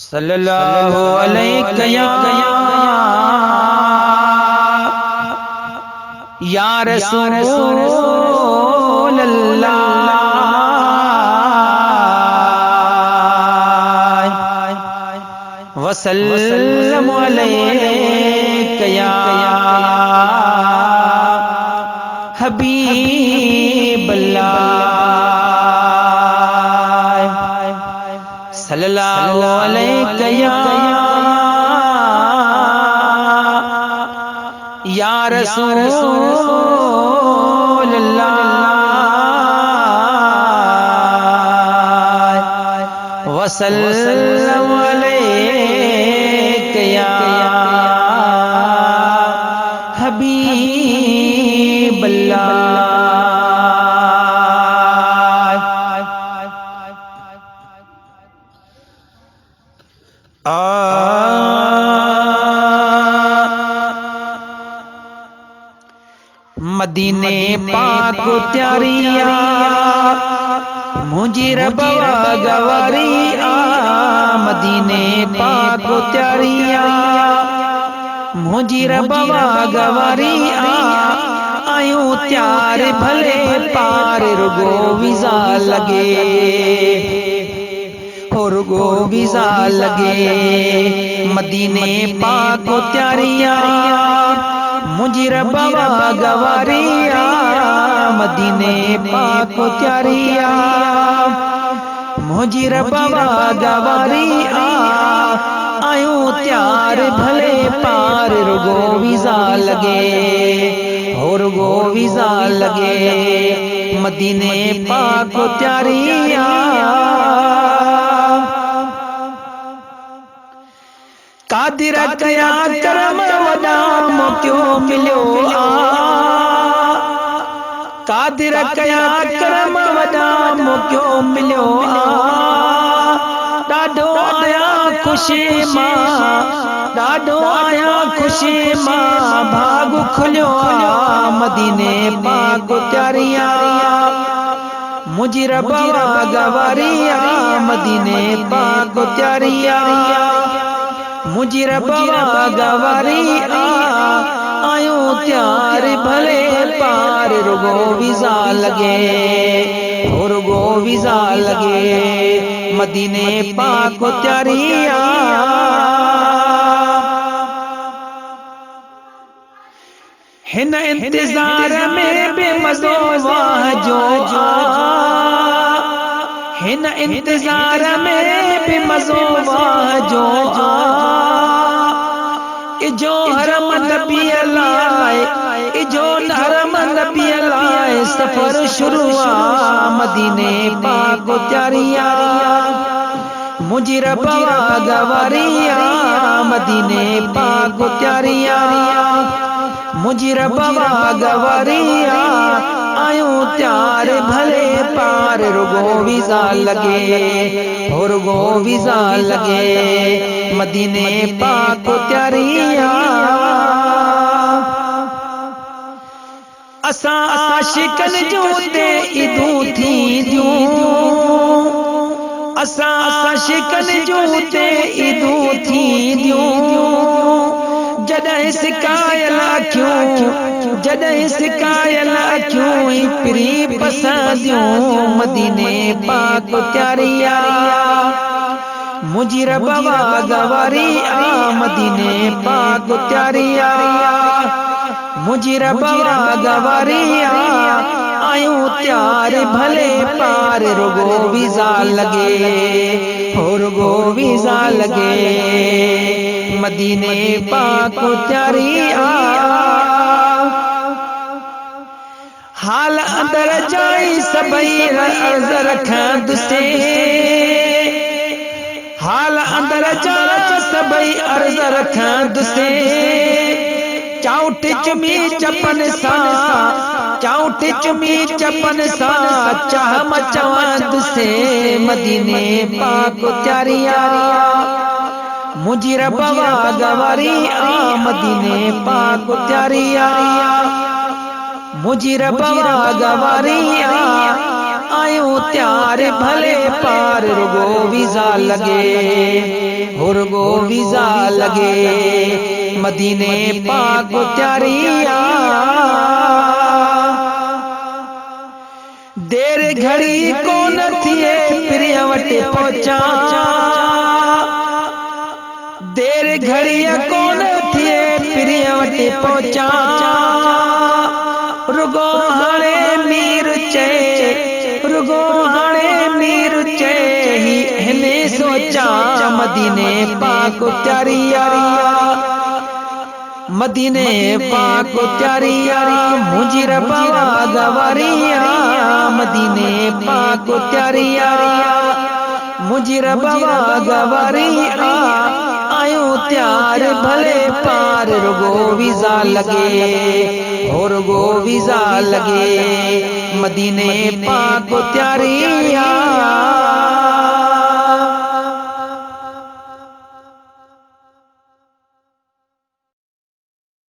सल्लल्लाहु अलैहि या रसूल अल्लाह वसल्लम अलैका या हबीब अल्लाह सल्लल्लाहु अलैहि या रसूल अल्लाह वसल्लम अलैका या हबीब अल्लाह। मदीने पाक त्यारिया मुझी रबवा गवारिया, मदीने पाक त्यारिया मुझी रबवा गवारिया, आयूं त्यार भले पार रुगो वीजा लगे, रुगो वीजा लगे। मदीने पाक त्यारिया मुझी रबवा गवारिया, मदीने पाक त्यारिया मुझी रबवा गवारिया, आयूं त्यार भले पार रुगो वीजा लगे, रुगो वीजा लगे। मदीने पाक त्यारिया कादिर कया करम वदाम क्यों मिलो आ, कादिर कया करम वदाम क्यों मिलो आ, डाढो आया खुशी मां, डाढो आया खुशी मां, भाग खुलियो आ। मदीने पाक त्यारिया मुझी रबवा गवारिया, मदीने पाक त्यारिया मुझी रबवा गवारिया, आयूं त्यार भले पार रुगो वीजा लगे, रुगो वीजा लगे। मदीने पाक त्यारिया हिन इंतजार में बेमज़ो वाह जो, हिन इंतजार में बेमज़ो वाह जो, इजो हरम नबी अलाए, इजो हरम नबी अलाए, सफर शुरू आ। मदीने पाक त्यारिया मुझी रबवा गवारिया, मदीने पाक त्यारिया मुझी रबवा गवारिया, आयूं त्यार भले पार रुगो वीजा लगे, रुगो वीजा लगे। मदीने पाक त्यारिया असा आशिकन जो ते इदू थी दूं, असा आशिकन जो ते इदू थी दूं, जॾहिं सिकायल अखियूं, जॾहिं सिकायल अखियूं पिरी पसंदियूं। मदीने पाक त्यारिया मुझी रबवा गवारिया, मदीने पाक त्यारिया मुझी रबवा गवारिया, आयूं त्यार भले पार रुगो वीजा लगे, रुगो वीजा लगे। मदीने पाक त्यारिया हाल अंदर जाई सबई अर्ज रखंद से, हाल अंदर जा सबई अर्ज रखंद से, चाउट चुमी चपन सा, चाउट चुमी चपन सा, चाह मचवंद से। मदीने पाक त्यारिया मुझी रबवा गवारिया, मदीने पाक त्यारिया मुझी रबवा गवारिया, आयो त्यार भले पार रुगो वीजा लगे, रुगो वीजा लगे मदीने पाक त्यारिया। देर घड़ी कोन थिए प्रिय वटे पहुंचा, देर घड़ी कोन थिए प्रिय वटे पहुंचा। रुगो हाणे मीर चे, रुगो हाणे मीर चे हिने सोचा मदीने पाक त्यारिया, मदीने पाक त्यारिया मुंहिंजी रबा गवारिया, मदीने पाक त्यारिया मुंहिंजी रबा गवारिया। आयो त्यार भले पार रुगो वीजा लगे, रुगो वीजा लगे मदीने पाक त्यारिया।